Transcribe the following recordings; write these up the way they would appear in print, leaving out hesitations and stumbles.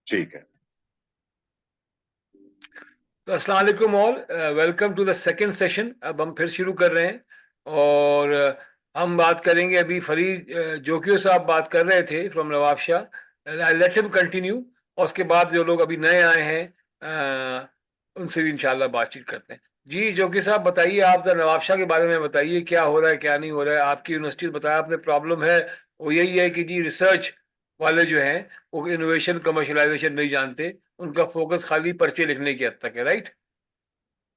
ठीक है। तो अस्सलाम वालेकुम all, welcome to the second session. अब हम फिर शुरू कर रहे हैं और हम बात करेंगे। अभी फरीद जोकियो साहब बात कर रहे थे from Nawabshah. Let him continue और उसके बाद जो लोग अभी नए आए हैं उनसे भी इंशाल्लाह बातचीत करते हैं। जी जोकी साहब बताइए, आप जरा नवाबशाह के बारे में बताइए, क्या हो रहा है क्या नहीं हो रहा है। आपकी यूनिवर्सिटी बताया आपने प्रॉब्लम है, वो यही है कि जी रिसर्च वाले जो हैं वो इनोवेशन कमर्शलाइजेशन नहीं जानते, उनका फोकस खाली पर्चे लिखने की हद तक है, राइट?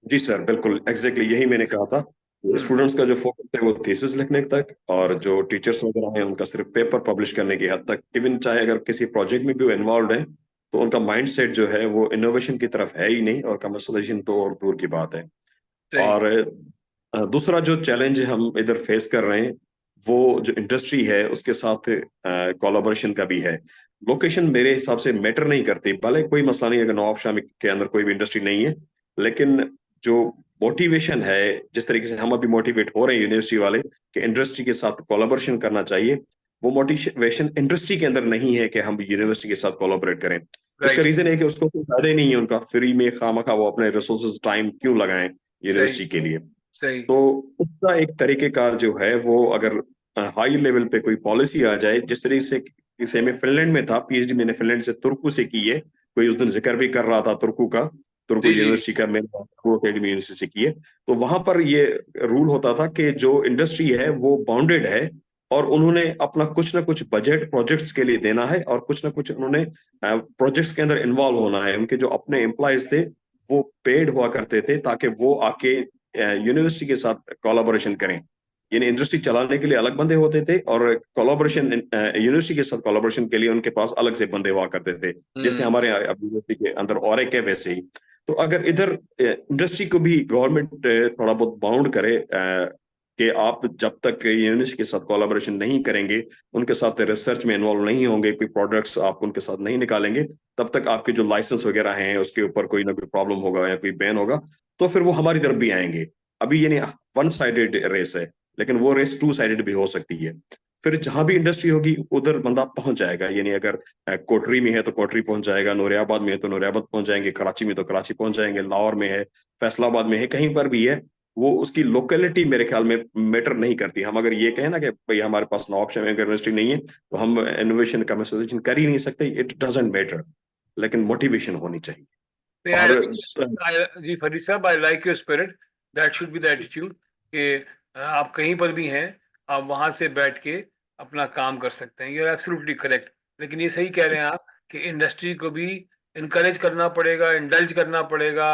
जी सर, बिल्कुल एग्जैक्टली यही मैंने कहा था। हम्म। स्टूडेंट्स का जो फोकस है वो थीसिस लिखने तक, और हम्म। जो टीचर्स वगैरह हैं उनका सिर्फ पेपर पब्लिश करने की हद तक। इवन चाहे अगर किसी प्रोजेक्ट में भी वो इन्वॉल्व है तो उनका माइंडसेट जो है वो इनोवेशन की तरफ है ही नहीं, और कमर्शलाइजेशन तो और दूर की बात है। सही। और दूसरा जो चैलेंज हम इधर फेस कर रहे हैं वो जो इंडस्ट्री है उसके साथ कोलैबोरेशन का भी है। लोकेशन मेरे हिसाब से मैटर नहीं करती, भले कोई मसला नहीं अगर नवाबशाह के अंदर कोई भी इंडस्ट्री नहीं है, लेकिन जो मोटिवेशन है, जिस तरीके से हम अभी मोटिवेट हो रहे हैं यूनिवर्सिटी वाले कि इंडस्ट्री के साथ कोलैबोरेशन करना चाहिए, वो मोटिवेशन इंडस्ट्री के अंदर नहीं है कि हम यूनिवर्सिटी के साथ कोलैबोरेट करें। उसका राइट। रीजन है कि उसको कोई फायदा ही नहीं है, उनका फ्री में खामखा वो अपने रिसोर्सेज टाइम क्यों लगाएं सही। यूनिवर्सिटी के लिए। सही। तो उसका एक तरीके का जो है वो अगर हाई लेवल पे कोई पॉलिसी आ जाए, जिस तरीके से इसे में फिनलैंड में था, पीएचडी मैंने फिनलैंड से तुर्कू से की है। कोई उस दिन जिक्र भी कर रहा था तुर्कू का, तुर्कू जी जी। यूनिवर्सिटी का, मैंने तुर्कू अकेडमी यूनिवर्सिटी से की है। तो वहां पर ये रूल होता था कि जो इंडस्ट्री है वो बाउंडेड है, और उन्होंने अपना कुछ ना कुछ बजट प्रोजेक्ट्स के लिए देना है, और कुछ ना कुछ उन्होंने प्रोजेक्ट्स के अंदर इन्वॉल्व होना है। उनके जो अपने एम्प्लॉयज थे वो पेड हुआ करते थे ताकि वो आके यूनिवर्सिटी के साथ कोलैबोरेशन करें। यानी इंडस्ट्री चलाने के लिए अलग बंदे होते थे, और कोलैबोरेशन यूनिवर्सिटी के साथ कोलैबोरेशन के लिए उनके पास अलग से बंदे हुआ करते थे। जैसे हम्म। हमारे यूनिवर्सिटी के अंदर और एक है वैसे ही। तो अगर इधर इंडस्ट्री को भी गवर्नमेंट थोड़ा बहुत बाउंड करे कि आप जब तक यूनिवर्सिटी के साथ कोलैबोरेशन नहीं करेंगे, उनके साथ रिसर्च में इन्वॉल्व नहीं होंगे, कोई प्रोडक्ट्स आप उनके साथ नहीं निकालेंगे, तब तक आपके जो लाइसेंस वगैरह हैं उसके ऊपर कोई ना कोई प्रॉब्लम होगा या कोई बैन होगा, तो फिर वो हमारी तरफ भी आएंगे। अभी ये नहीं, वन साइडेड रेस है, लेकिन वो रेस टू साइडेड भी हो सकती है। फिर जहां भी इंडस्ट्री होगी उधर बंदा पहुंच जाएगा। यानी अगर कोटरी में है तो कोटरी पहुंच जाएगा, नूरियाबाद में है तो नूरियाबाद पहुंच जाएंगे, कराची में तो कराची पहुंच जाएंगे, लाहौर में है, फैसलाबाद में है, कहीं पर भी है। वो उसकी लोकेलिटी मेरे ख्याल में मैटर नहीं करती। हम अगर ये कहें ना कि भाई हमारे पास नवाबशाह में यूनिवर्सिटी नहीं है तो हम इनोवेशन कमर्शलाइजेशन कर ही नहीं सकते, इट डजेंट मैटर, लेकिन मोटिवेशन होनी चाहिए। और जी फरीद साहब, I like your spirit. That should be the attitude कि आप कहीं पर भी हैं, आप वहां से बैठ के अपना काम कर सकते हैं। You are absolutely correct. लेकिन ये सही कह रहे हैं आप कि इंडस्ट्री को भी इनकरेज करना पड़ेगा, इंडल्ज करना पड़ेगा,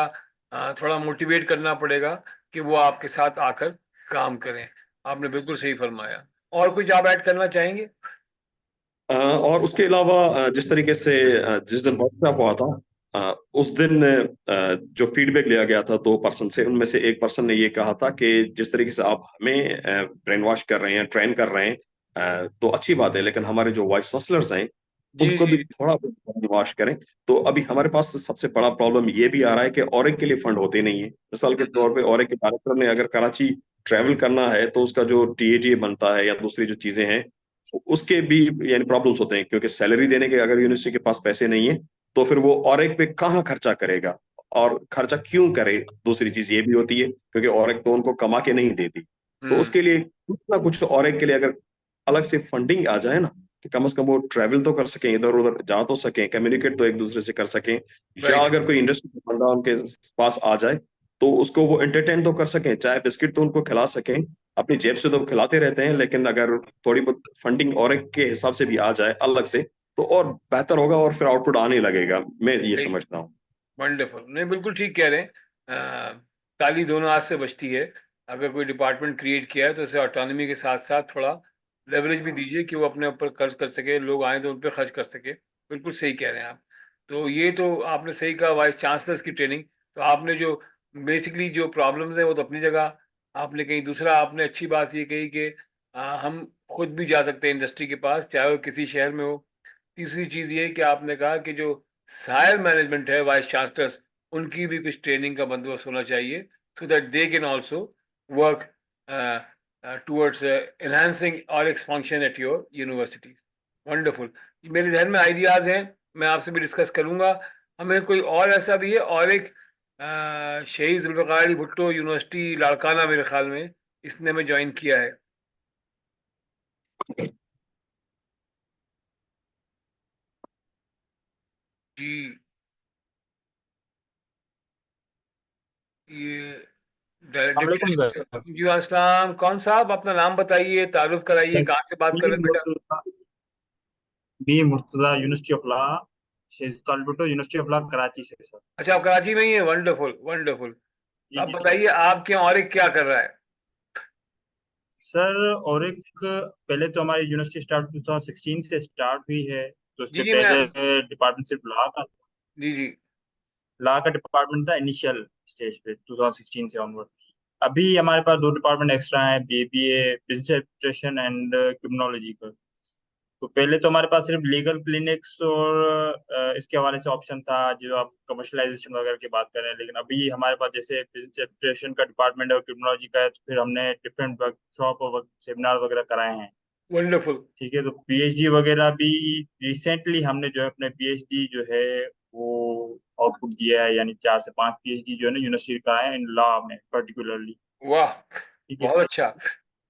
थोड़ा मोटिवेट करना पड़ेगा कि वो आपके साथ आकर काम करें। आपने बिल्कुल सही फरमाया। और कुछ आप ऐड करना चाहेंगे? और उसके अलावा जिस तरीके से जिस दिन वर्कशॉप हुआ था, उस दिन जो फीडबैक लिया गया था 2 पर्सन से, उनमें से एक पर्सन ने ये कहा था कि जिस तरीके से आप हमें ब्रेन वॉश कर रहे हैं, ट्रेन कर रहे हैं, तो अच्छी बात है, लेकिन हमारे जो वाइस चांसलर्स हैं जी उनको भी जी। थोड़ा ब्रेन वॉश करें। तो अभी हमारे पास सबसे बड़ा प्रॉब्लम ये भी आ रहा है कि औरक के लिए फंड होते नहीं है। मिसाल के हम्म। तौर पे औरक के डायरेक्टर ने अगर कराची ट्रैवल करना है तो उसका जो टीएटी बनता है या दूसरी जो चीजें हैं उसके भी यानी प्रॉब्लम्स होते हैं, क्योंकि सैलरी देने के अगर यूनिवर्सिटी के पास पैसे नहीं है तो फिर वो और एक पे कहाँ खर्चा करेगा, और खर्चा क्यों करे। दूसरी चीज ये भी होती है क्योंकि और एक तो उनको कमा के नहीं देती। तो हम्म। उसके लिए कुछ ना कुछ और एक के लिए अगर अलग से फंडिंग आ जाए ना, कि कम से कम वो ट्रैवल तो कर सकें, इधर उधर जा तो सकें, कम्युनिकेट तो एक दूसरे से कर सकें, या राइट। अगर कोई इंडस्ट्री बंदा उनके पास आ जाए तो उसको वो एंटरटेन तो कर सकें, चाय बिस्किट तो उनको खिला सकें। अपनी जेब से तो खिलाते रहते हैं, लेकिन अगर थोड़ी बहुत फंडिंग और एक के हिसाब से भी आ जाए अलग से तो और बेहतर होगा, और फिर आउटपुट आने लगेगा, मैं ये सही। समझता हूँ। वंडरफुल। नहीं, बिल्कुल ठीक कह रहे हैं। ताली दोनों हाथ से बचती है। अगर कोई डिपार्टमेंट क्रिएट किया है तो उसे ऑटोनॉमी के साथ साथ थोड़ा लेवरेज भी दीजिए कि वो अपने ऊपर खर्च कर सके, लोग आए तो उन पर खर्च कर सके। बिल्कुल सही कह रहे हैं आप। तो ये तो आपने सही कहा, वाइस चांसलर्स की ट्रेनिंग। तो आपने जो बेसिकली जो प्रॉब्लम्स हैं वो तो अपनी जगह, आपने कहीं दूसरा, आपने अच्छी बात ये कही कि हम खुद भी जा सकते हैं इंडस्ट्री के पास, चाहे वो किसी शहर में हो। तीसरी चीज़ ये कि आपने कहा कि जो हायर मैनेजमेंट है, वाइस चांसलर्स, उनकी भी कुछ ट्रेनिंग का बंदोबस्त होना चाहिए, so that they can also work towards enhancing और expansion at your university. Wonderful. मेरे जहन में आइडियाज़ हैं। मैं आपसे भी डिस्कस करूंगा। हमें कोई और ऐसा भी है, और एक शहीद जुल्फ़िकार अली भुट्टो यूनिवर्सिटी लाड़काना मेरे ख्याल में इसने हमें ज्वाइन किया है। जी, ये वालेकुम डिप्टी। सर। जी अस्सलाम। कौन साहब, अपना नाम बताइए, तारुफ कराइए, कहाँ से बात कर रहे हैं बेटा? बी Murtaza university of law, Sheikh कालभुट्टो यूनिवर्सिटी ऑफ लॉ कराची से सर। अच्छा, आप कराची में ही है। Wonderful wonderful. जी अब जी सर। बताइए आपके यहाँ और एक क्या कर रहा है? सर और एक पहले तो हमारी यूनिवर्सिटी स्टार्ट 2016 से स्टार्ट हुई है, तो जी उसके जी, मैं। पहले डिपार्टमेंट सिर्फ जी जी। लॉ का डिपार्टमेंट था इनिशियल स्टेज पे 2016 से ऑनवर्ड। अभी हमारे पास दो डिपार्टमेंट एक्स्ट्रा हैं, BBA business administration and criminology का। तो पहले तो हमारे पास सिर्फ लीगल क्लिनिक्स और इसके हवाले से ऑप्शन था, जो आप कमर्शलाइजेशन वगैरह की बात कर रहे हैं, लेकिन अभी हमारे पास जैसे बिजनेस एडमिनिस्ट्रेशन का डिपार्टमेंट है और क्रिमिनोलॉजी का है, तो फिर हमने डिफरेंट वर्कशॉप और सेमिनार वगैरह कराए हैं। वंडरफुल। ठीक है, तो पीएचडी वगैरह भी रिसेंटली हमने जो है अपने पीएचडी जो है वो आउटपुट दिया है, यानी 4 से 5 पीएचडी जो है ना यूनिवर्सिटी कराए हैं इन लॉ में पर्टिकुलरली। वाह, ठीक है। बहुत अच्छा,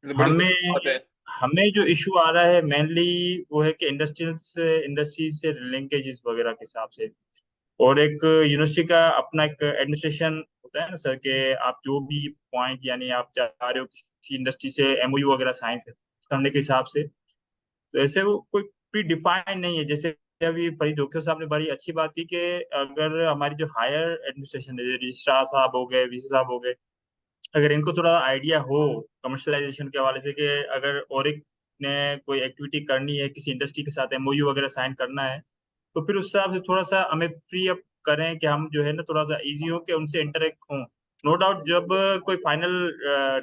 मतलब बड़ी खुशी की हमें बात है। हमें जो इशू आ रहा है मेनली वो है कि इंडस्ट्रीज से लिंकेजेस वगैरह के हिसाब से, और एक यूनिवर्सिटी का अपना एक एडमिनिस्ट्रेशन होता है ना सर, कि आप जो भी पॉइंट यानी आप चाह रहे हो किसी इंडस्ट्री से एमओयू वगैरह साइन करने के हिसाब से, तो ऐसे वो कोई प्री डिफाइंड नहीं है। जैसे अभी फरीद जोखिर साहब ने बड़ी अच्छी बात की कि अगर हमारी जो हायर एडमिनिस्ट्रेशन है, रजिस्ट्रार साहब हो गए, वीसी साहब हो गए, अगर इनको थोड़ा आइडिया हो कमर्शलाइजेशन के हवाले से कि अगर और एक ने कोई एक्टिविटी करनी है किसी इंडस्ट्री के साथ, एमओयू वगैरह साइन करना है, तो फिर उस हिसाब से थोड़ा सा हमें फ्री अप करें कि हम जो है ना थोड़ा सा इजी हो कि उनसे इंटरेक्ट हों। नो डाउट जब कोई फाइनल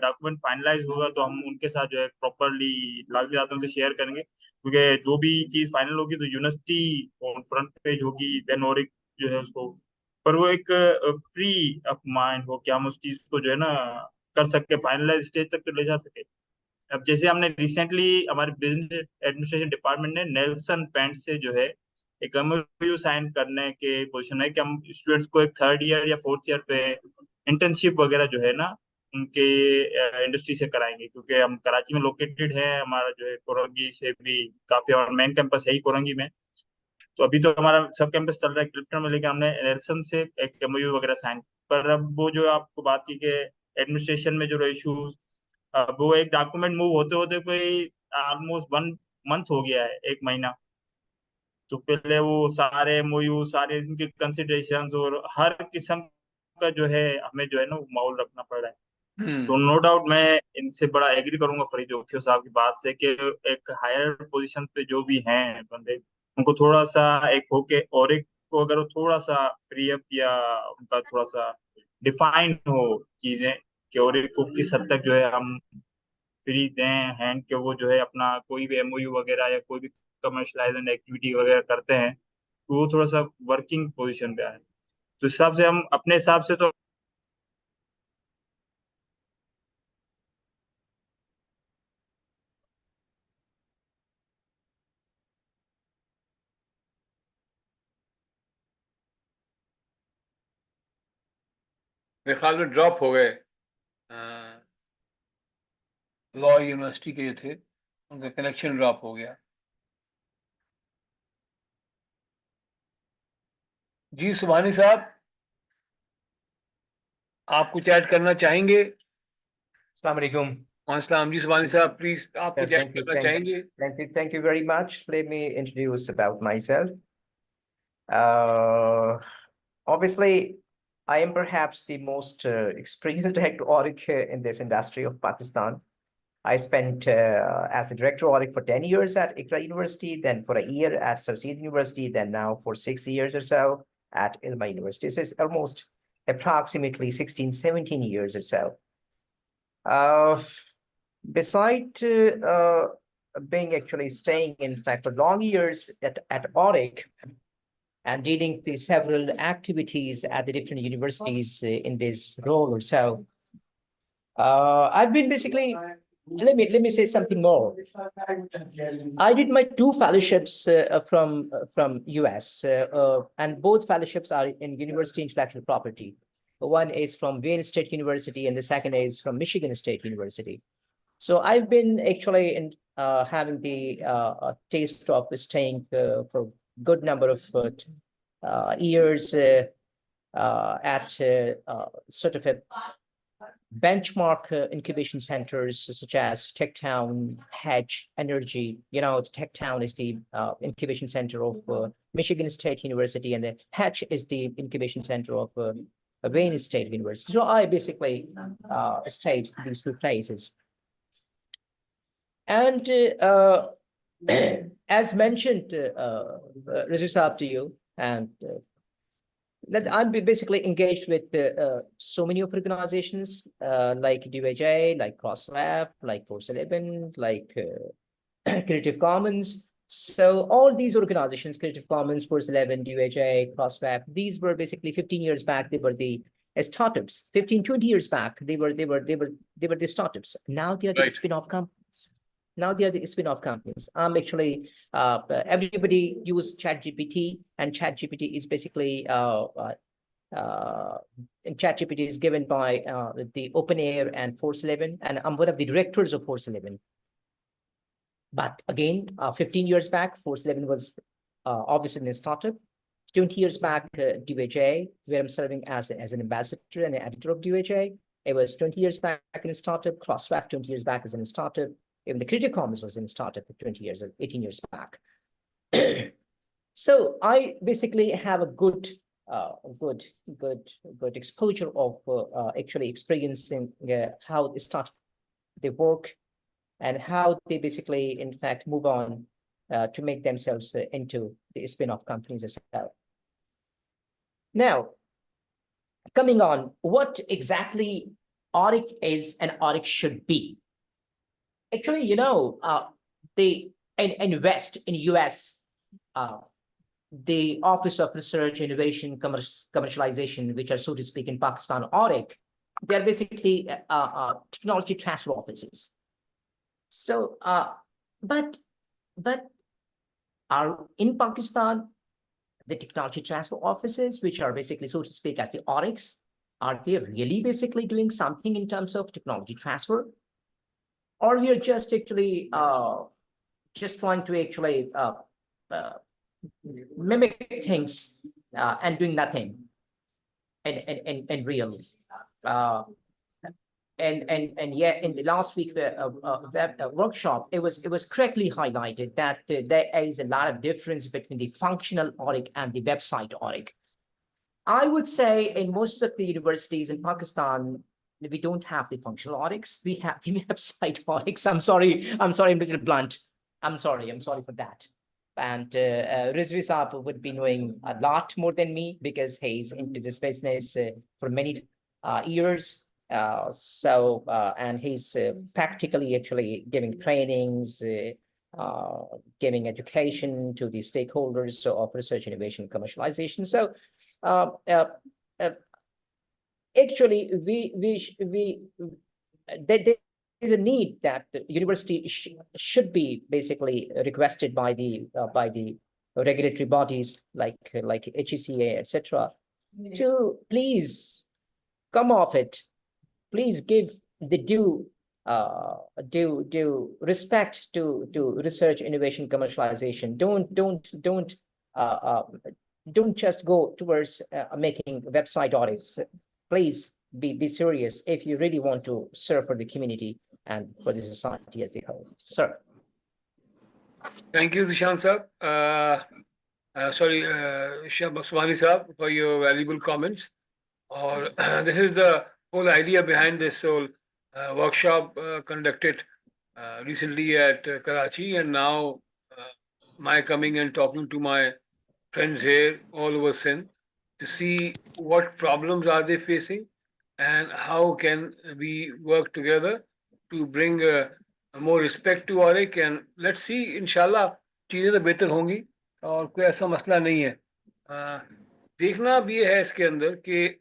डॉक्यूमेंट फाइनलाइज होगा तो हम उनके साथ जो है प्रॉपरली लाजमी बात उनसे शेयर करेंगे, क्योंकि जो भी चीज़ फाइनल होगी तो यूनिवर्सिटी ऑन फ्रंट पेज होगी, देन और एक जो है उसको, पर वो एक फ्री ऑफ माइंड हो कि हम उस चीज़ को जो है ना कर सके, फाइनलाइज स्टेज तक तो ले जा सके। अब जैसे हमने रिसेंटली हमारे बिजनेस एडमिनिस्ट्रेशन डिपार्टमेंट ने नेल्सन पेंट से जो है एक एमओयू साइन करने के पोजीशन है कि हम स्टूडेंट्स को एक 3rd ईयर या 4th ईयर पे इंटर्नशिप वगैरह जो है ना उनके इंडस्ट्री से कराएंगे, क्योंकि हम कराची में लोकेटेड है, हमारा जो है कोरंगी से भी काफी, और मेन कैंपस है ही कोरंगी में। तो अभी तो हमारा सब कैंपस चल रहा है क्लिफ्टन में, लेकिन हमने नेल्सन से एक एमओयू वगैरह साइन। पर अब वो जो आपको बात की कि एडमिनिस्ट्रेशन में जो इश्यूज, अब वो एक डॉक्यूमेंट मूव होते होते कोई ऑलमोस्ट 1 मंथ हो गया है, 1 महीना। तो पहले वो सारे एमओयू, सारे इनके कंसिडरेशन और हर किस्म का जो है हमें जो है ना वो माहौल रखना पड़ रहा है। हम्म। तो नो डाउट मैं इनसे बड़ा एग्री करूंगा फरीद जोखियो साहब की बात से कि एक हायर पोजीशन पे जो भी हैं बंदे, उनको थोड़ा सा एक होके और एक को अगर वो थोड़ा सा फ्री अप या उनका थोड़ा सा डिफाइन हो चीजें, कि और एक को किस हद तक जो है हम फ्री दें हैंड, के वो जो है अपना कोई भी एमओयू वगैरह या कोई भी कमर्शलाइजेशन एक्टिविटी वगैरह करते हैं, तो वो थोड़ा सा वर्किंग पोजीशन पे आए। तो इस हिसाब से हम अपने हिसाब से तो मेरे ख्याल में ड्रॉप हो गए लॉ यूनिवर्सिटी के जो थे, उनका कनेक्शन ड्रॉप हो गया। जी सुभानी साहब, आप कुछ ऐड करना चाहेंगे? Assalamu alaikum. अस्सलाम। जी सुभानी साहब, प्लीज आप कुछ ऐड Thank you, करना चाहेंगे? thank you very much. Let me introduce about myself. Uh, Obviously, I am perhaps the most experienced director audit in this industry of Pakistan. I spent as the director audit for 10 years at Iqra University, then for a year at Sarseed University, then now for 6 years or so at Ilma University. So it's almost approximately 16, 17 years or so. Besides being actually staying in fact for long years at Auric and dealing with several activities at the different universities in this role or so, I've been basically let me say something more. I did my 2 fellowships from US, and both fellowships are in University Intellectual Property. One is from Wayne State University, and the second is from Michigan State University. So I've been actually in having the taste of staying for good number of years at sort of a benchmark incubation centers such as TechTown, Hedge, Energy. You know, TechTown is the incubation center of Michigan State University, and the Hedge is the incubation center of Wayne State University. So I basically stayed these 2 places. And as mentioned, Rizvi Saab, to you, and that I'm basically engaged with so many of organizations like DOAJ, like Crossweb, like Force11, like Creative Commons. So all these organizations, Creative Commons, Force11, DOAJ, Crossweb, these were basically 15 years back, they were the startups. 15, 20 years back, they were the startups. Now they are the Right. spin-off companies. Now they are the spin-off companies. Actually, everybody use ChatGPT, and ChatGPT is basically ChatGPT is given by the OpenAI and Force11, and I'm one of the directors of Force11. But again, 15 years back, Force11 was obviously a startup. 20 years back, DOAJ, where I'm serving as an ambassador and an editor of DOAJ. It was 20 years back in a startup. Crossweb 20 years back as in a startup. Even the Creative Commons was in a startup 20 years, 18 years back. So I basically have a good exposure of actually experiencing how the startup they work and how they basically, in fact, move on to make themselves into the spin-off companies as well. Now, coming on, what exactly Aurik is and Aurik should be? Actually, you know, in West, in US, the Office of Research, Innovation, Commercialization, which are, so to speak, in Pakistan, Aurik, they're basically technology transfer offices. So, but are in Pakistan, the technology transfer offices, which are basically, so to speak, as the Auriks, are they really basically doing something in terms of technology transfer? Or we are just actually just trying to actually mimic things and doing nothing in real. And yeah, in the last week workshop, it was correctly highlighted that there is a lot of difference between the functional Aurik and the website Aurik. I would say in most of the universities in Pakistan, we don't have the functional Auriks. We have the website Auriks. I'm sorry, I'm a little blunt. I'm sorry for that. And Rizvi Saab would be knowing a lot more than me because he's into this business for many years. And he's practically actually giving trainings, giving education to the stakeholders of research, innovation, commercialization. So actually, there is a need that the university should be basically requested by the regulatory bodies like HECA, etc., to please come off it. Please give the due respect to research, innovation, commercialization. Don't just go towards making website audits. Please be serious if you really want to serve for the community and for the society as a whole. Sir. Thank you, Zishan Saab. Shah Baswani Saab, for your valuable comments. Or this is the whole idea behind this whole workshop conducted recently at Karachi, and now my coming and talking to my friends here all over Sindh to see what problems are they facing and how can we work together to bring more respect to Aurik, and let's see, inshallah चीजें तो बेहतर होंगी और कोई ऐसा मसला नहीं है. देखना भी है इसके अंदर कि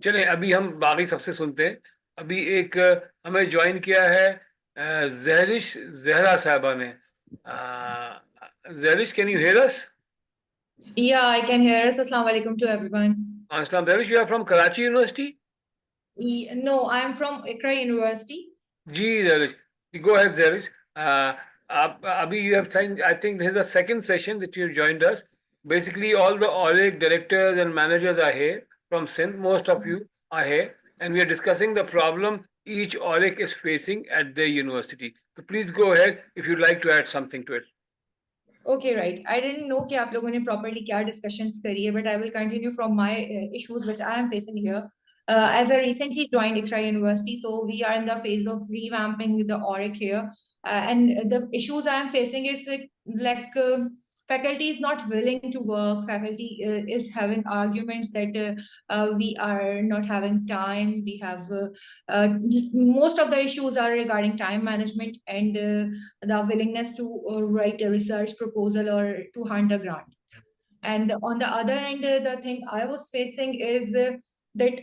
चले अभी हम बाकी सबसे सुनते हैं. अभी एक हमें ज्वाइन किया है जहरिश जहरा साहबा ने। Zahrish, can you hear us? Yeah, I can hear us. Assalamu alaikum to everyone. Aslam, Zahrish, you are from Karachi University? No, I am from Ikra University. जी Zahrish, go ahead Zahrish. आप अभी you have signed, I think this is the second session that you joined us. Basically all the ORIC directors and managers are here from Sindh. Most of you are here and we are discussing the problem each ORIC is facing at their university. So please go ahead if you'd like to add something to it. Okay, right. I didn't know कि आप लोगों ने properly क्या discussions करी है, but I will continue from my issues which I am facing here. As I recently joined Ikra University, so we are in the phase of revamping the ORIC here, and the issues I am facing is like faculty is not willing to work. Faculty is having arguments that we are not having time. We have most of the issues are regarding time management and the willingness to write a research proposal or to hunt a grant. And on the other end, the thing I was facing is that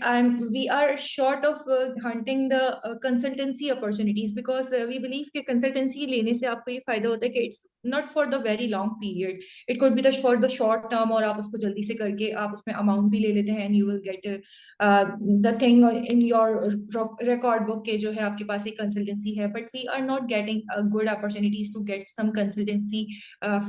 we are short of hunting the consultancy opportunities because we believe कि consultancy लेने से आपको ये फायदा होता है कि it's not for the very long period. It could be for the short term और आप उसको जल्दी से करके आप उसमें amount भी ले लेते हैं and you will get the thing in your record book के जो है आपके पास एक consultancy है, but we are not getting good opportunities to get some consultancy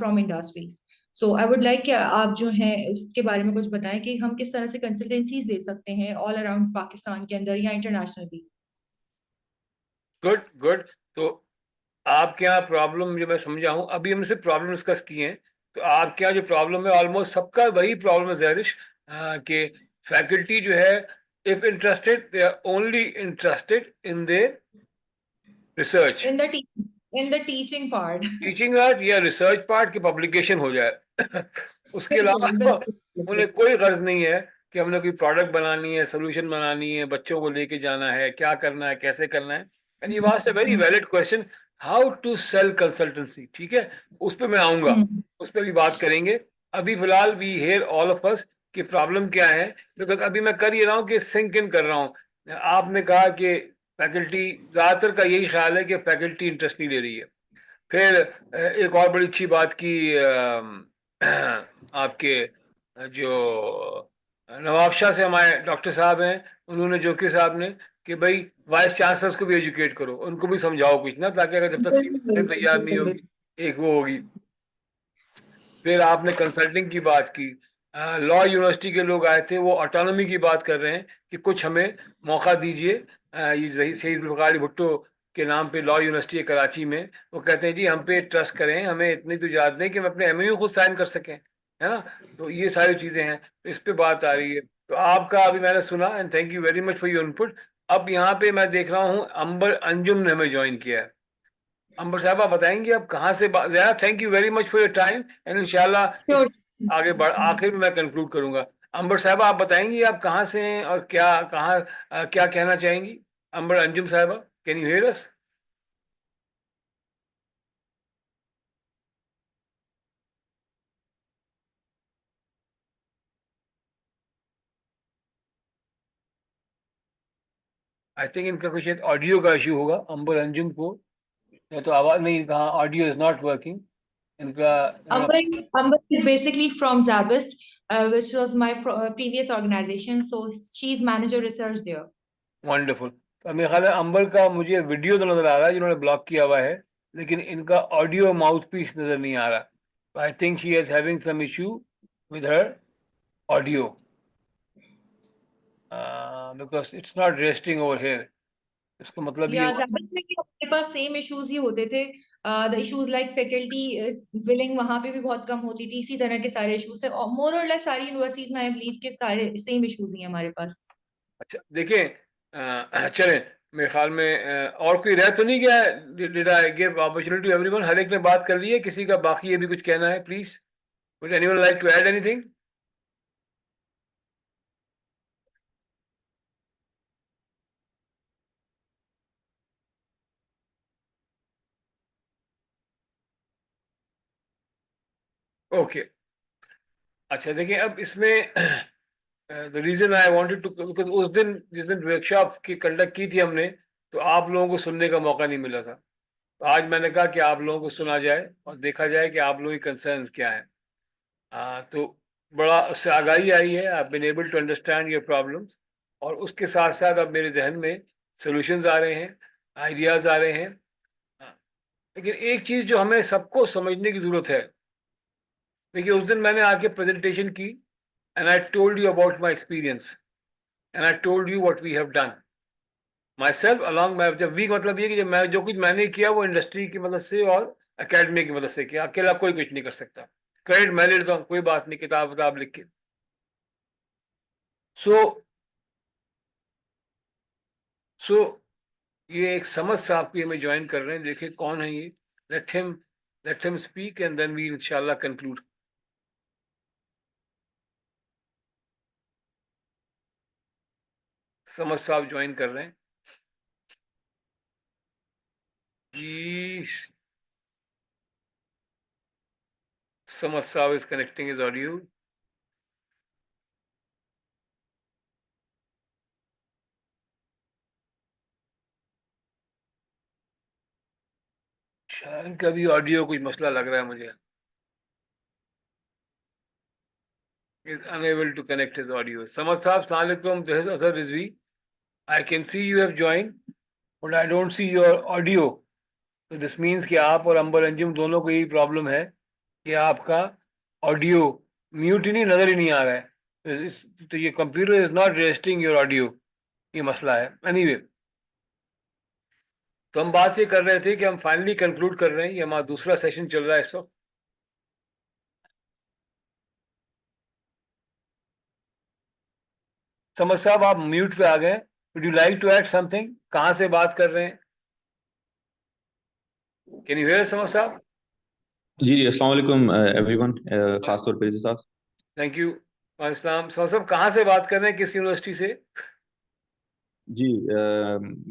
from industries. So I would like कि आप जो हैं इसके बारे में कुछ बताएं कि हम किस तरह से कंसल्टेंसीज ले सकते हैं ऑल अराउंड पाकिस्तान के अंदर या इंटरनेशनल भी। Good good. तो आपके यहाँ प्रॉब्लम जो मैं समझा हूँ, अभी हमने सिर्फ प्रॉब्लम डिस्कस किए हैं, तो आपके यहाँ जो प्रॉब्लम है ऑलमोस्ट सबका वही प्रॉब्लम है ज़हरिश, कि फैकल्टी जो है if interested they are only interested in the research, in the teaching part, teaching part या रिसर्च पार्ट की पब्लिकेशन हो जाए। उसके अलावा उन्हें कोई गर्ज नहीं है कि हमने कोई प्रोडक्ट बनानी है, सोल्यूशन बनानी है, बच्चों को लेके जाना है, क्या करना है, कैसे करना है। And you asked a very valid question, how to sell consultancy. ठीक है, उस पर मैं आऊंगा, उस पर भी बात करेंगे। अभी फिलहाल we here all of us कि प्रॉब्लम क्या है, बिकॉज अभी मैं कर ही रहा हूँ कि सिंक इन कर रहा हूँ। आपने कहा कि फैकल्टी, ज्यादातर का यही ख्याल है कि फैकल्टी इंटरेस्ट नहीं ले रही है। फिर एक और बड़ी अच्छी बात की आपके जो नवाब शाह से हमारे डॉक्टर साहब हैं, उन्होंने जोकी साहब ने कि भाई वाइस चांसलर्स को भी एजुकेट करो, उनको भी समझाओ कुछ ना, ताकि अगर जब तक सीट तैयार नहीं होगी एक वो होगी। फिर आपने कंसल्टिंग की बात की, लॉ यूनिवर्सिटी के लोग आए थे, वो ऑटोनॉमी की बात कर रहे हैं कि कुछ हमें मौका दीजिए। ये शहीद जुल्फ़िकार भुट्टो के नाम पे लॉ यूनिवर्सिटी है कराची में, वो कहते हैं जी हम पे ट्रस्ट करें, हमें इतनी तो इजाज़त दें कि हम अपने एमओयू खुद साइन कर सकें, है ना। तो ये सारी चीज़ें हैं, तो इस पे बात आ रही है। तो आपका अभी मैंने सुना, and thank you very much for your input. अब यहाँ पे मैं देख रहा हूँ अंबर अंजुम ने हमें ज्वाइन किया है। अंबर साहब आप बताएंगे आप कहाँ से बात। Thank you very much for your time and इंशाल्लाह आगे बढ़, आखिर में मैं कंक्लूड करूंगा। अंबर साहब आप बताएंगे आप कहाँ से हैं और क्या कहाँ क्या कहना चाहेंगी। अंबर अंजुम साहबा, can you hear us? I think इनका कुछ ऑडियो का इशू होगा अंबर अंजुम को, या तो आवाज नहीं, कहा ऑडियो इज नॉट वर्किंग इनका। Amber is basically from Zabist, which was my previous organization, so she's manager research there. Wonderful. तो मेरे ख्याल है अंबर का मुझे वीडियो तो नजर आ रहा है जिन्होंने ब्लॉक किया हुआ है, लेकिन इनका ऑडियो माउथ पीस नजर नहीं आ रहा। I think she is having some issue with her audio because it's not registering over here. इसको मतलब ये Zabist में भी हमारे पास सेम इश्यूज ही होते थे। The issues like faculty willing वहां पे भी बहुत कम होती थी, इसी तरह के सारे इश्यूज थे। मोर और लेस सारी यूनिवर्सिटीज में आई बिलीव के सारे सेम इश्यूज ही हैं हमारे पास। अच्छा देखें, चलें, मेरे ख्याल में और कोई रह तो नहीं गया है। Did I give opportunity to everyone? हर एक ने बात कर ली है, किसी का बाकी ये भी कुछ कहना है? Please, would anyone like to add anything? Okay, अच्छा देखिए अब इसमें the reason I wanted to, because उस दिन जिस दिन वर्कशॉप की कंडक्ट की थी हमने, तो आप लोगों को सुनने का मौका नहीं मिला था। तो आज मैंने कहा कि आप लोगों को सुना जाए और देखा जाए कि आप लोगों की कंसर्न्स क्या है। तो बड़ा उससे आगाही आई है, I been able to understand your problems, और उसके साथ साथ अब मेरे जहन में सॉल्यूशंस आ रहे हैं, आइडियाज आ रहे हैं। लेकिन एक चीज जो हमें सबको समझने की जरूरत है, देखिए उस दिन मैंने आके प्रेजेंटेशन की and I told you about my experience and I told you what we have done myself along my, जब वी मतलब ये कि जब मैं जो कुछ मैंने किया वो इंडस्ट्री की मदद से और एकेडमी की मदद से किया, अकेला कोई कुछ नहीं कर सकता। क्रेडिट मैं ले लेता हूँ, कोई बात नहीं, किताब लिख के। सो सो ये एक समझ साहब की हमें ज्वाइन कर रहे हैं, देखिए कौन है ये। Let him speak and then we इंशाल्लाह कंक्लूड। समझ साहब ज्वाइन कर रहे हैं जी। समझ साहब इज कनेक्टिंग हिज ऑडियो। शायद इनका भी ऑडियो कुछ मसला लग रहा है मुझे। is unable to connect his audio. Samad Saab, Assalamu alaikum. This is Azhar Rizvi. I can see you have joined, but I don't see your audio. So this means कि आप और अंबर अंजुम दोनों को यही प्रॉब्लम है कि आपका ऑडियो म्यूट ही नहीं, नजर ही नहीं आ रहा है। तो ये computer is not registering your audio, ये मसला है। एनीवे, तो हम बात ये कर रहे थे कि हम फाइनली कंक्लूड कर रहे हैं, ये हमारा दूसरा सेशन चल रहा है इस वक्त। समझ साहब आप म्यूट पे आ गए, would you like to add something? कहाँ से बात कर रहे हैं? कैन यू हियर समझ साहब? जी जी, अस्सलाम वालेकुम एवरीवन, खास तौर पे साहब। Thank you. इस्लाम समझ साहब कहाँ से बात कर रहे हैं, किस यूनिवर्सिटी से? जी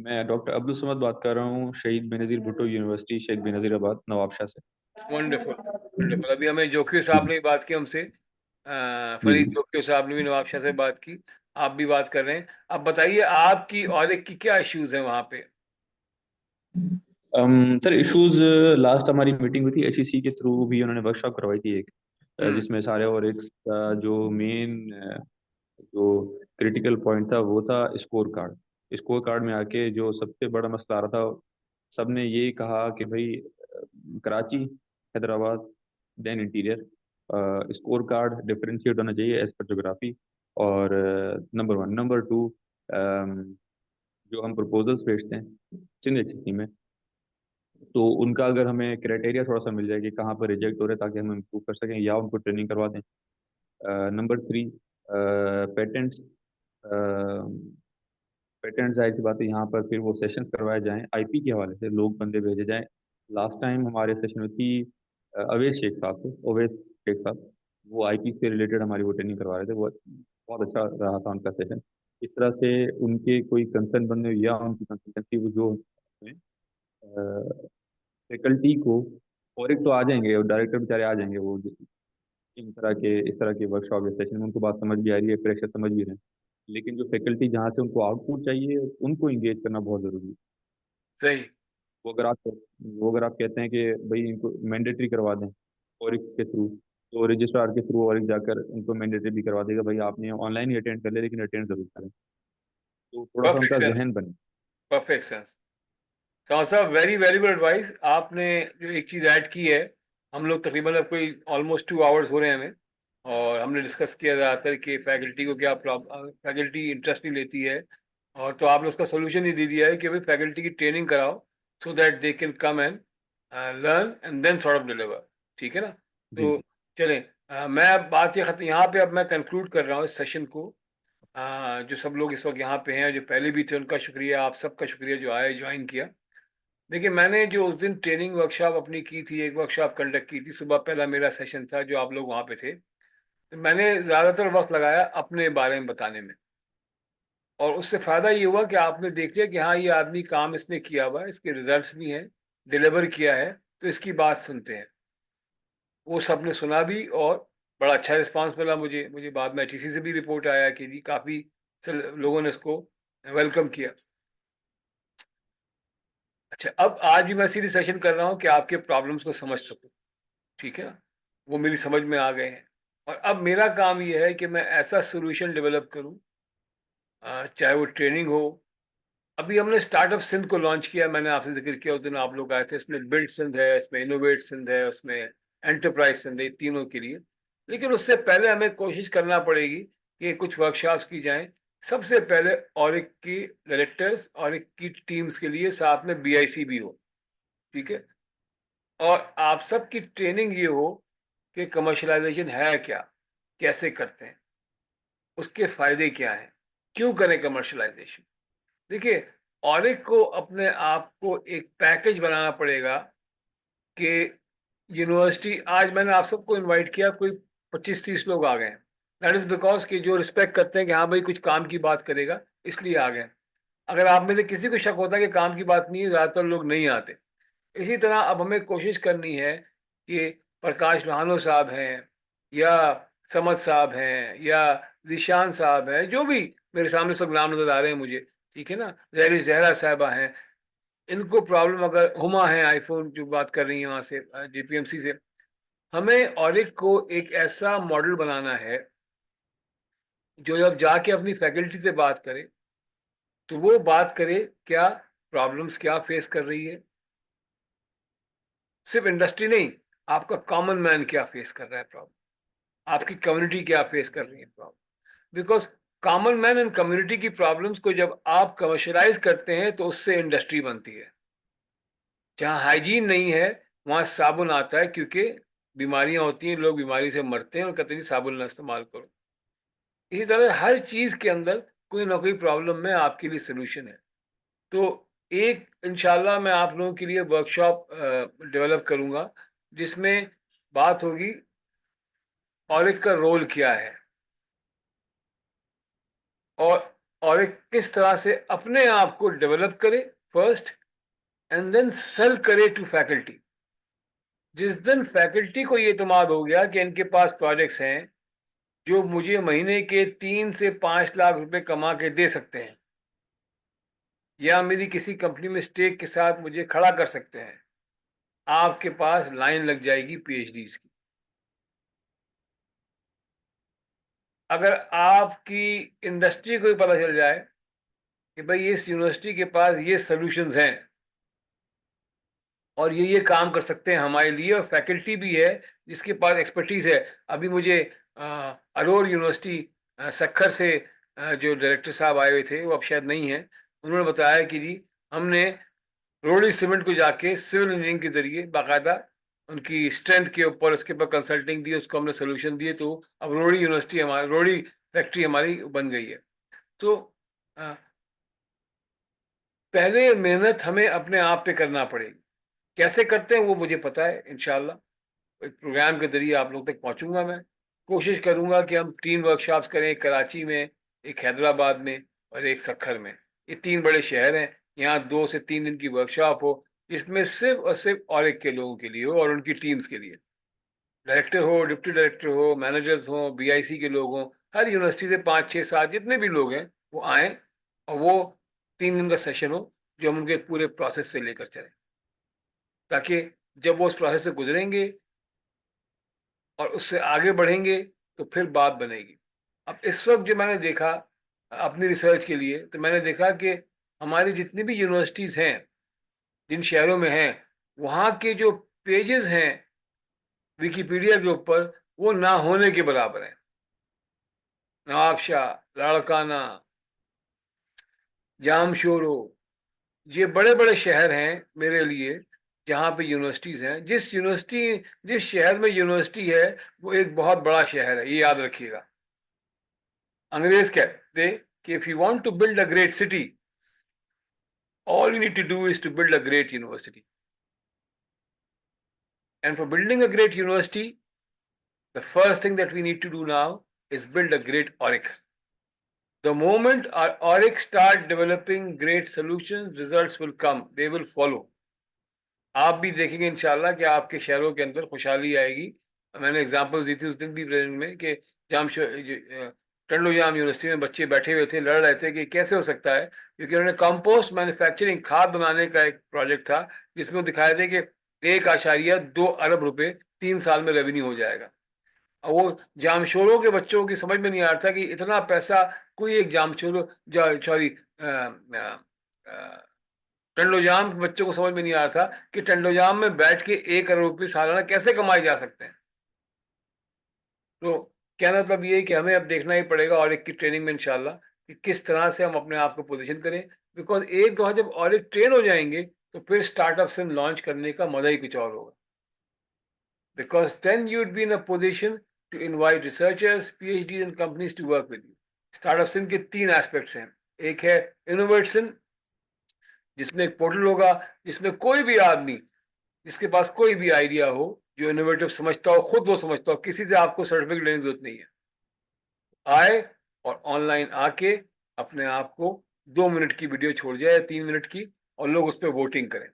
मैं डॉक्टर अब्दुल समद बात कर रहा हूँ, शहीद बेनज़ीर भुट्टो यूनिवर्सिटी, शेख बेनज़ीराबाद, नवाबशाह से। Wonderful wonderful. अभी हमें जोकियो साहब ने भी बात की हमसे, जी फरीद जोकियो साहब ने भी नवाबशाह से बात की, आप भी बात कर रहे हैं। अब बताइए आपकी और एक की क्या इश्यूज हैं वहाँ पे? सर, इश्यूज लास्ट हमारी मीटिंग हुई थी एचईसी के थ्रू, भी उन्होंने वर्कशॉप करवाई थी एक, जिसमें सारे और एक जो मेन जो क्रिटिकल पॉइंट था वो था स्कोर कार्ड। स्कोर कार्ड में आके जो सबसे बड़ा मसला आ रहा था, सबने ये कहा कि भाई Karachi, Hyderabad, then interior, score card differentiate होना चाहिए एज पर जोग्राफी। और नंबर वन, नंबर टू, जो हम प्रपोजल्स भेजते हैं सिंध एचईसी में, तो उनका अगर हमें क्राइटेरिया थोड़ा सा मिल जाए कि कहाँ पर रिजेक्ट हो रहे हैं, ताकि हम इम्प्रूव कर सकें या उनको ट्रेनिंग करवा दें। Number three, patents. पेटेंट जाहिर सी बात है, यहाँ पर फिर वो सेशंस करवाए जाएं, आईपी के हवाले से लोग बंदे भेजे जाएं। लास्ट टाइम हमारे सेशन में थी अवैध शेख साहब थे, अवैध शेख साहब, वो आईपी से रिलेटेड हमारी वो ट्रेनिंग करवा रहे थे। वो बहुत अच्छा रहा था उनका सेशन। इस तरह से उनके कोई कंसर्न बंदे या उनकी कंसल्टेंसी वो जो फैकल्टी को, और एक तो आ जाएंगे और डायरेक्टर बेचारे आ जाएंगे, वो इस तरह के वर्कशॉप या सेशन में उनको बात समझ भी आ रही है, प्रेशर समझ भी रहे हैं, लेकिन जो फैकल्टी जहाँ से उनको आउटपुट चाहिए उनको इंगेज करना बहुत ज़रूरी है। सही। वो अगर आप कहते हैं कि भाई इनको मैंडेटरी करवा दें ऑरिक के थ्रू, तो रजिस्ट्रार के थ्रू ऑरिक जाकर उनको मैंडेटरी भी करवा देगा, भाई आपने ऑनलाइन ही अटेंड कर ले लेकिन अटेंड जरूर करें, तो थोड़ा सा परफेक्ट उनका सेंस, जहन बने। Perfect sense. समझ साहब वेरी वैल्यूबल एडवाइस। आपने जो एक चीज़ ऐड की है, हम लोग तकरीबन अब कोई ऑलमोस्ट 2 आवर्स हो रहे हैं हमें, और हमने डिस्कस किया ज़्यादातर कि फैकल्टी को क्या प्रॉब्लम, फैकल्टी इंटरेस्ट नहीं लेती है, और तो आपने उसका सोल्यूशन ही दे दिया है कि भाई फैकल्टी की ट्रेनिंग कराओ, so that they can come and learn and then sort of deliver. ठीक है ना? जी तो चलें, मैं अब बात ये खत्म यहाँ पे, अब मैं कंक्लूड कर रहा हूँ इस सेशन को। जो सब लोग इस वक्त यहाँ पे हैं, जो पहले भी थे, उनका शुक्रिया, आप सबका शुक्रिया जो आए, ज्वाइन किया। देखिए मैंने जो उस दिन ट्रेनिंग वर्कशॉप अपनी की थी, एक वर्कशॉप कंडक्ट की थी, सुबह पहला मेरा सेशन था जो आप लोग वहाँ पे थे, तो मैंने ज़्यादातर वक्त लगाया अपने बारे में बताने में, और उससे फ़ायदा ये हुआ कि आपने देख लिया कि हाँ ये आदमी काम इसने किया हुआ है, इसके रिजल्ट्स भी हैं, डिलीवर किया है, तो इसकी बात सुनते हैं। वो सब ने सुना भी, और बड़ा अच्छा रिस्पांस मिला मुझे। बाद में HEC से भी रिपोर्ट आया कि जी काफ़ी लोगों ने इसको वेलकम किया। अच्छा, अब आज भी मैं सीधी सेशन कर रहा हूँ कि आपके प्रॉब्लम्स को समझ सकूं, ठीक है ना, वो मेरी समझ में आ गए हैं। और अब मेरा काम ये है कि मैं ऐसा सोल्यूशन डेवलप करूं, चाहे वो ट्रेनिंग हो। अभी हमने स्टार्टअप सिंध को लॉन्च किया, मैंने आपसे जिक्र किया, उस दिन आप लोग आए थे। इसमें बिल्ड सिंध है, इसमें इनोवेट सिंध है, उसमें एंटरप्राइज सिंध है, तीनों के लिए। लेकिन उससे पहले हमें कोशिश करना पड़ेगी कि कुछ वर्कशॉप्स की जाएं। सबसे पहले ऑरिक की डायरेक्टर्स, ऑरिक की टीम्स के लिए, साथ में बीआईसी भी हो, ठीक है। और आप सबकी ट्रेनिंग ये हो कि कमर्शलाइजेशन है क्या, कैसे करते हैं, उसके फायदे क्या हैं, क्यों करें कमर्शलाइजेशन। देखिए, ऑरिक को अपने आप को एक पैकेज बनाना पड़ेगा कि यूनिवर्सिटी, आज मैंने आप सबको इनवाइट किया, कोई 25-30 लोग आ गए हैं। दैट इज बिकॉज कि जो रिस्पेक्ट करते हैं कि हाँ भाई कुछ काम की बात करेगा, इसलिए आ गए। अगर आप में से किसी को शक होता है कि काम की बात नहीं है, ज्यादातर लोग नहीं आते। इसी तरह अब हमें कोशिश करनी है कि प्रकाश लोहानो साहब हैं, या समद साहब हैं, या निशान साहब हैं, जो भी मेरे सामने सब नाम नजर आ रहे हैं मुझे, ठीक है ना, जहरा साहबा हैं, इनको प्रॉब्लम, अगर हुमा है आईफोन जो बात कर रही है वहां से, जीपीएमसी से, हमें ऑरिक को एक ऐसा मॉडल बनाना है जो जब जाके अपनी फैकल्टी से बात करे तो वो बात करे क्या प्रॉब्लम्स क्या फेस कर रही है। सिर्फ इंडस्ट्री नहीं, आपका कॉमन मैन क्या फेस कर रहा है प्रॉब्लम, आपकी कम्युनिटी क्या फेस कर रही है problem. Because common man and community की प्रॉब्लम्स को जब आप कमर्शलाइज करते हैं तो उससे इंडस्ट्री बनती है। जहाँ हाइजीन नहीं है वहाँ साबुन आता है, क्योंकि बीमारियां होती हैं, लोग बीमारी से मरते हैं और कहते हैं साबुन ना इस्तेमाल करो। इसी तरह हर चीज के अंदर कोई ना कोई प्रॉब्लम में आपके लिए सोल्यूशन है। तो एक इंशाल्लाह मैं आप लोगों के लिए वर्कशॉप डेवलप करूंगा जिसमें बात होगी ऑरिक का रोल क्या है, और एक किस तरह से अपने आप को डेवलप करे फर्स्ट, एंड देन सेल करे टू फैकल्टी। जिस दिन फैकल्टी को ये इत्मीनान हो गया कि इनके पास प्रोजेक्ट्स हैं जो मुझे महीने के 3 से 5 लाख रुपए कमा के दे सकते हैं, या मेरी किसी कंपनी में स्टेक के साथ मुझे खड़ा कर सकते हैं, आपके पास लाइन लग जाएगी पीएचडीज की। अगर आपकी इंडस्ट्री को भी पता चल जाए कि भाई इस यूनिवर्सिटी के पास ये सॉल्यूशंस हैं और ये काम कर सकते हैं हमारे लिए, और फैकल्टी भी है जिसके पास एक्सपर्टीज है। अभी मुझे अरोर यूनिवर्सिटी सक्खर से जो डायरेक्टर साहब आए हुए थे, वो अब शायद नहीं है, उन्होंने बताया कि जी हमने रोडी सीमेंट को जाके सिविल इंजीनियरिंग के जरिए बाकायदा उनकी स्ट्रेंथ के ऊपर, उसके ऊपर कंसल्टिंग दी, उसको हमने सोल्यूशन दिए, तो अब रोडी यूनिवर्सिटी हमारी, रोडी फैक्ट्री हमारी बन गई है। तो अ, पहले मेहनत हमें अपने आप पे करना पड़ेगी। कैसे करते हैं वो मुझे पता है, इंशाल्लाह एक प्रोग्राम के जरिए आप लोग तक पहुंचूंगा। मैं कोशिश करूंगा कि हम 3 वर्कशॉप्स करें, एक कराची में, एक हैदराबाद में, और एक सक्खर में। ये 3 बड़े शहर हैं, यहाँ 2 से 3 दिन की वर्कशॉप हो जिसमें सिर्फ और सिर्फ ऑरिक के लोगों के लिए हो और उनकी टीम्स के लिए। डायरेक्टर हो, डिप्टी डायरेक्टर हो, मैनेजर्स हो, बीआईसी के लोग हों, हर यूनिवर्सिटी से 5, 6, 7 जितने भी लोग हैं वो आए, और वो 3 दिन का सेशन हो जो हम उनके पूरे प्रोसेस से लेकर चलें, ताकि जब वो उस प्रोसेस से गुजरेंगे और उससे आगे बढ़ेंगे तो फिर बात बनेगी। अब इस वक्त जो मैंने देखा अपनी रिसर्च के लिए, तो मैंने देखा कि हमारी जितनी भी यूनिवर्सिटीज़ हैं जिन शहरों में हैं, वहाँ के जो पेजेस हैं विकिपीडिया के ऊपर, वो ना होने के बराबर हैं। नवाबशाह, लाड़काना, जामशोरो, ये बड़े बड़े शहर हैं मेरे लिए जहाँ पे यूनिवर्सिटीज़ हैं। जिस शहर में यूनिवर्सिटी है वो एक बहुत बड़ा शहर है, ये याद रखिएगा। अंग्रेज कहते कि if you want to build a great city, all you need to do is to build a great university. And for building a great university, the first thing that we need to do now is build a great ORIC. The moment our ORIC start developing great solutions, results will come, they will follow. आप भी देखेंगे इंशाल्लाह कि आपके शहरों के अंदर खुशहाली आएगी। मैंने एग्जांपल्स दी थी उस दिन भी प्रेजेंट में कि टंडोजाम यूनिवर्सिटी में बच्चे बैठे हुए थे, लड़ रहे थे कि कैसे हो सकता है, क्योंकि उन्होंने कंपोस्ट मैन्युफैक्चरिंग, खाद बनाने का एक प्रोजेक्ट था जिसमें वो दिखाया था कि 1.2 अरब रुपए 3 साल में रेवेन्यू हो जाएगा। और वो जामशोरों के बच्चों की समझ में नहीं आ रहा था कि इतना पैसा कोई एक सॉरी टंडोजाम के बच्चों को समझ में नहीं आ रहा था कि टंडोजाम में बैठ के 1 अरब रुपये सालाना कैसे कमाए जा सकते हैं। तो कहना मतलब ये है कि हमें अब देखना ही पड़ेगा ऑडिट की ट्रेनिंग में इंशाल्लाह कि किस तरह से हम अपने आप को पोजीशन करें, बिकॉज एक दो जब ऑडिट ट्रेन हो जाएंगे तो फिर स्टार्टअप से लॉन्च करने का मजा ही कुछ और होगा, because then you would be in a position to invite researchers, PhDs and companies to work with you. Startup सिन के 3 एस्पेक्ट्स हैं। एक है इनोवेशन, जिसमें एक पोर्टल होगा जिसमें कोई भी आदमी जिसके पास कोई भी आइडिया हो, जो इनोवेटिव समझता हो, खुद वो समझता हो, किसी से आपको सर्टिफिकेट लेने की जरूरत नहीं है, आए और ऑनलाइन आके अपने आप को 2 मिनट की वीडियो छोड़ जाए, 3 मिनट की, और लोग उस पर वोटिंग करें।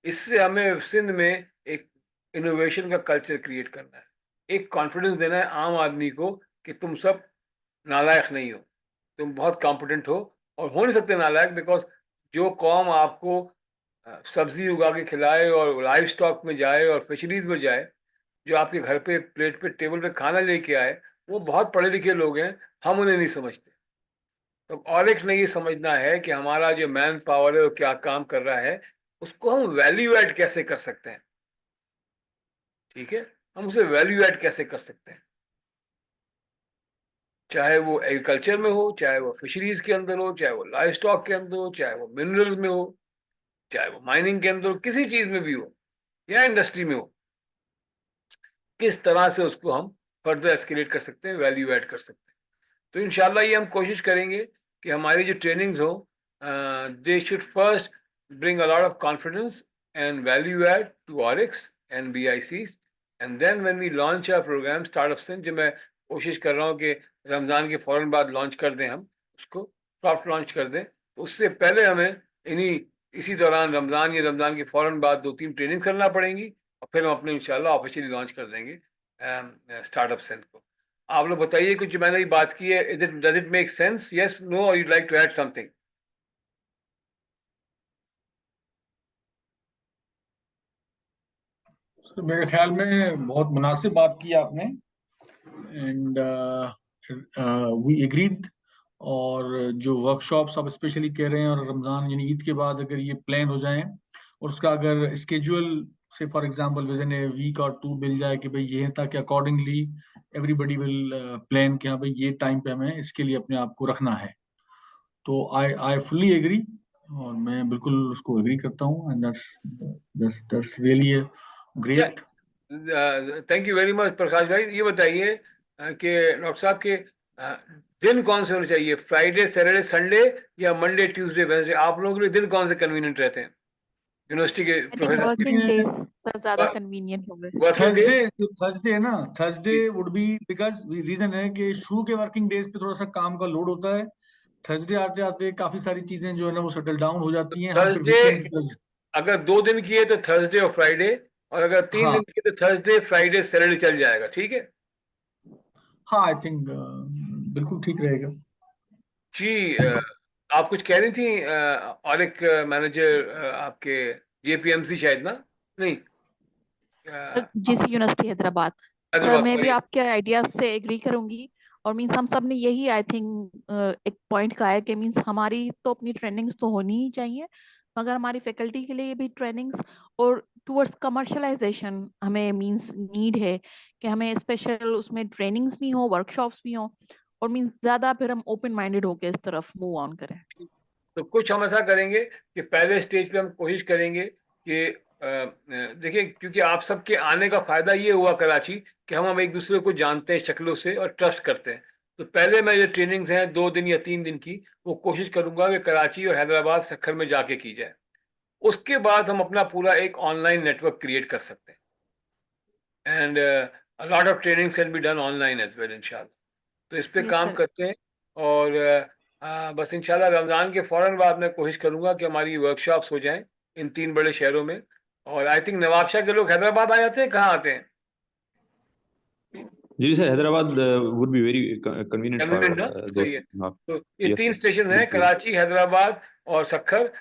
इससे हमें सिंध में एक इनोवेशन का कल्चर क्रिएट करना है, एक कॉन्फिडेंस देना है आम आदमी को कि तुम सब नालायक नहीं हो, तुम बहुत कॉम्पिटेंट हो और हो नहीं सकते नालायक, बिकॉज जो कौम आपको सब्जी उगा के खिलाए और लाइव स्टॉक में जाए और फिशरीज में जाए, जो आपके घर पे प्लेट पे टेबल पे खाना लेके आए, वो बहुत पढ़े लिखे लोग हैं, हम उन्हें नहीं समझते। तो और एक ने ये समझना है कि हमारा जो मैन पावर है वो क्या काम कर रहा है, उसको हम वैल्यू ऐड कैसे कर सकते हैं। ठीक है, हम उसे वैल्यू ऐड कैसे कर सकते हैं, चाहे वो एग्रीकल्चर में हो, चाहे वो फिशरीज के अंदर हो, चाहे वो लाइव स्टॉक के अंदर हो, चाहे वो मिनरल्स में हो, चाहे वो माइनिंग के अंदर हो, किसी चीज में भी हो या इंडस्ट्री में हो, किस तरह से उसको हम फर्दर एस्केलेट कर सकते हैं, वैल्यू ऐड कर सकते हैं। तो इंशाल्लाह ये हम कोशिश करेंगे कि हमारी जो ट्रेनिंग्स हो, they should first bring a lot of confidence and value add to ORICs and BICs, and then when we launch our programme startup Sindh, जो मैं कोशिश कर रहा हूँ कि रमज़ान के फौरन बाद लॉन्च कर दें, हम उसको सॉफ्ट लॉन्च कर दें, तो उससे पहले हमें इसी दौरान रमज़ान के फौरन बाद 2-3 ट्रेनिंग करना पड़ेंगी, और फिर हम अपने इंशाल्लाह ऑफिशियली लॉन्च कर देंगे स्टार्टअप सिंध को। आप लोग बताइए कुछ, जो मैंने ये बात की है, does it make sense, yes, no, or you'd like to add something? Sir मेरे ख्याल में बहुत मुनासिब बात की आपने, एंड वी एग्रीड। और जो वर्कशॉप्स आप स्पेशली कह रहे हैं, और रमज़ान यानी ईद के बाद अगर ये प्लान हो जाएं, और उसका अगर स्केड्यूल से for example within a week or 2 मिल जाए कि भाई ये, ताकि अकॉर्डिंगली एवरीबडी विल प्लान कि हाँ भाई ये टाइम पे हमें इसके लिए अपने आप को रखना है। तो आई आई फुल्ली एग्री, और मैं बिल्कुल उसको एग्री करता हूँ, and that's really great. Thank you very much Prakash भाई। ये बताइए कि डॉक्टर साहब के दिन कौन से होने चाहिए, फ्राइडे, सैटरडे, संडे, या मंडे, ट्यूसडे, वेडनेसडे? आप लोगों के लिए दिन कौन से कन्वीनियंट रहते हैं, यूनिवर्सिटी के I think professor? Working days sir ज्यादा कन्वीनियंट होंगे। Working Thursday, days? जो थर्सडे है ना, Thursday would be, because reason है कि शुरू के वर्किंग डेज पे थोड़ा सा काम का लोड होता है। थर्सडे आते आते काफी सारी चीजें जो है ना वो सेटल डाउन हो जाती हैं, हम फिर थर्सडे, वीकेंड। अगर 2 दिन किए तो थर्सडे और फ्राइडे, और अगर 3 हाँ दिन किए तो थर्सडे, फ्राइडे, सैटरडे चल जाएगा, ठीक है? हाँ, आई थिंक बिल्कुल ठीक रहेगा। जी, आप कुछ कह रही थी, और एक मैनेजर आपके JPMC शायद ना, नहीं, sir GC university Hyderabad. Sir Hyderabad, मैं भी सॉरी। आपके आइडिया से एग्री करूंगी, और मीन्स हम सब ने यही आई थिंक एक पॉइंट कहा है कि मीन्स हमारी तो अपनी ट्रेनिंग्स तो होनी ही चाहिए, मगर हमारी फैकल्टी के लिए भी ट्रेनिंग्स, और टूवर्ड्स कमर्शलाइजेशन हमें मीन्स नीड है कि हमें स्पेशल उसमें ट्रेनिंग्स भी हो, वर्कशॉप्स भी हो, और मीन्स ज्यादा फिर हम ओपन माइंडेड होकर इस तरफ मूव ऑन करें। तो कुछ हम ऐसा करेंगे कि पहले स्टेज पे हम कोशिश करेंगे कि देखिए, क्योंकि आप सबके आने का फायदा ये हुआ कराची कि हम एक दूसरे को जानते हैं शक्लों से और ट्रस्ट करते हैं। तो पहले मैं जो ट्रेनिंग्स हैं 2 दिन या 3 दिन की, वो कोशिश करूंगा कि कराची और हैदराबाद, सक्खर में जाके की जाए। उसके बाद हम अपना पूरा एक ऑनलाइन नेटवर्क क्रिएट कर सकते हैं, and a lot of trainings can be done online as well इंशाल्लाह। तो इस पे यस काम सर। करते हैं, और बस इंशाल्लाह रमज़ान के फौरन बाद मैं कोशिश करूंगा कि हमारी वर्कशॉप्स हो जाएं इन 3 बड़े शहरों में। और आई थिंक नवाबशाह के लोग हैदराबाद आ जाते हैं, कहाँ आते हैं? जी sir, Hyderabad would be very convenient for convenient ना, those. सही है। हाँ, तो ये yes, 3 sir. स्टेशन हैं, बिल्कुल। कराची, हैदराबाद और सक्खर।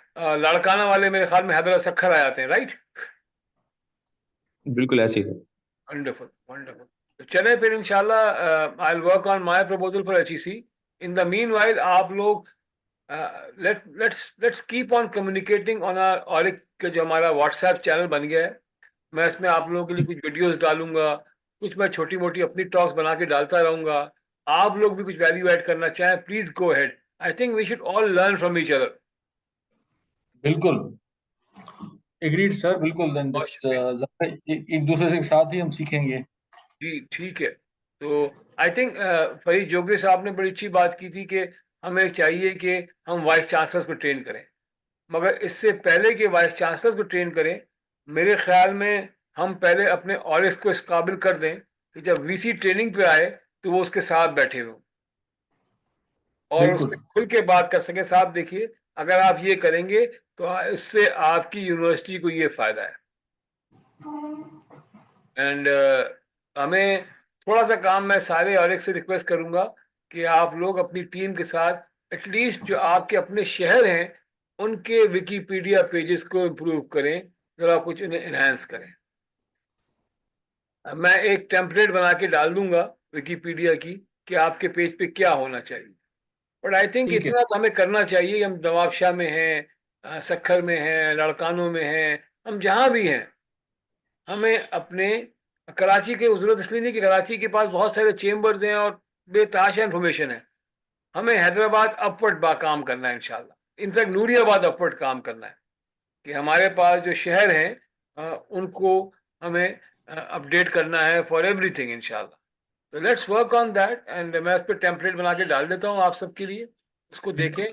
लाड़काना वाले मेरे ख्याल में हैदराबाद सक्खर आ जाते हैं, राइट? बिल्कुल ऐसे ही है। Wonderful, wonderful. तो चले फिर इंशाल्लाह, I will work on my proposal for HEC. In the meanwhile आप लोग let's keep on communicating on our ORIC के जो हमारा व्हाट्सएप चैनल बन गया है। मैं इसमें आप लोगों के लिए कुछ वीडियोस डालूंगा, कुछ मैं छोटी मोटी अपनी टॉक्स बना के डालता रहूंगा। आप लोग भी कुछ वैल्यू ऐड करना चाहें, please go ahead. I think we should all learn from each other. बिल्कुल एग्रीड सर, बिल्कुल। देन बहुत दिस शुक्रिया। एक दूसरे के साथ ही हम सीखेंगे। जी ठीक है। तो आई थिंक फरीद जोगी साहब ने बड़ी अच्छी बात की थी कि हमें चाहिए कि हम वाइस चांसलर्स को ट्रेन करें, मगर इससे पहले कि वाइस चांसलर्स को ट्रेन करें, मेरे ख्याल में हम पहले अपने ऑरिक्स को इस काबिल कर दें कि जब वीसी ट्रेनिंग पे आए तो वो उसके साथ बैठे हुए और बिल्कुल उससे खुल के बात कर सके। साहब देखिए, अगर आप ये करेंगे तो इससे आपकी यूनिवर्सिटी को ये फायदा है। एंड हमें थोड़ा सा काम मैं सारे ऑरिक्स से रिक्वेस्ट करूंगा कि आप लोग अपनी टीम के साथ एटलीस्ट जो आपके अपने शहर हैं उनके विकिपीडिया पेजेस को इम्प्रूव करें, जरा कुछ इन्हें इनहेंस करें। मैं एक टेम्पलेट बना के डाल दूंगा विकिपीडिया की कि आपके पेज पे क्या होना चाहिए। बट आई थिंक ठीक है। इतना तो हमें करना चाहिए। हम नवाबशाह में हैं, सक्खर में हैं, लड़कानों में हैं, हम जहाँ भी हैं, हमें अपने कराची के जरूरत इसलिए नहीं कि कराची के पास बहुत सारे चेम्बर्स हैं और बेतहाशा इंफॉर्मेशन है। हमें हैदराबाद अपवर्ड काम करना है इंशाल्लाह। इनफैक्ट नूरियाबाद अपवर्ड काम करना है कि हमारे पास जो शहर हैं उनको हमें अपडेट करना है फॉर एवरीथिंग इंशाल्लाह। तो let's work on that. And मैं उस पर टेम्पलेट बना के डाल देता हूँ आप सबके लिए, उसको देखें,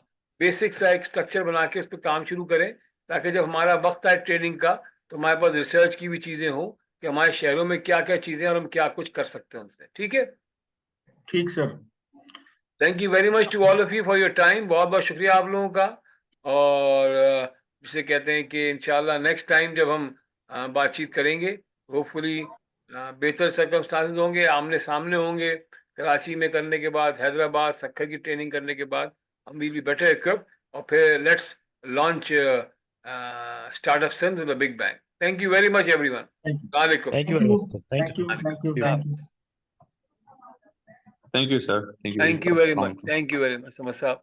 बेसिक सा एक स्ट्रक्चर बना के उस पर काम शुरू करें, ताकि जब हमारा वक्त आए ट्रेनिंग का तो हमारे पास रिसर्च की भी चीज़ें हों कि हमारे शहरों में क्या क्या चीज़ें और हम क्या कुछ कर सकते हैं उनसे। ठीक है, ठीक sir. Thank you very much to all of you for your time. बहुत बहुत शुक्रिया आप लोगों का। और जिसे कहते हैं कि इंशाल्लाह नेक्स्ट टाइम जब हम बातचीत करेंगे, होपफुली बेहतर सर्कमस्टांसेस होंगे, आमने सामने होंगे। कराची में करने के बाद, हैदराबाद सक्खर की ट्रेनिंग करने के बाद हम विल बी बेटर इक्विप्ड, और फिर let's launch startup sun with a big bang. Thank you very much everyone. वालेकुम। Thank you very much, sir. Thank you, thank you, thank you. Thank you, sir. Thank you. Thank you very much, Assalamu alaikum. Thank you very much समझ साहब।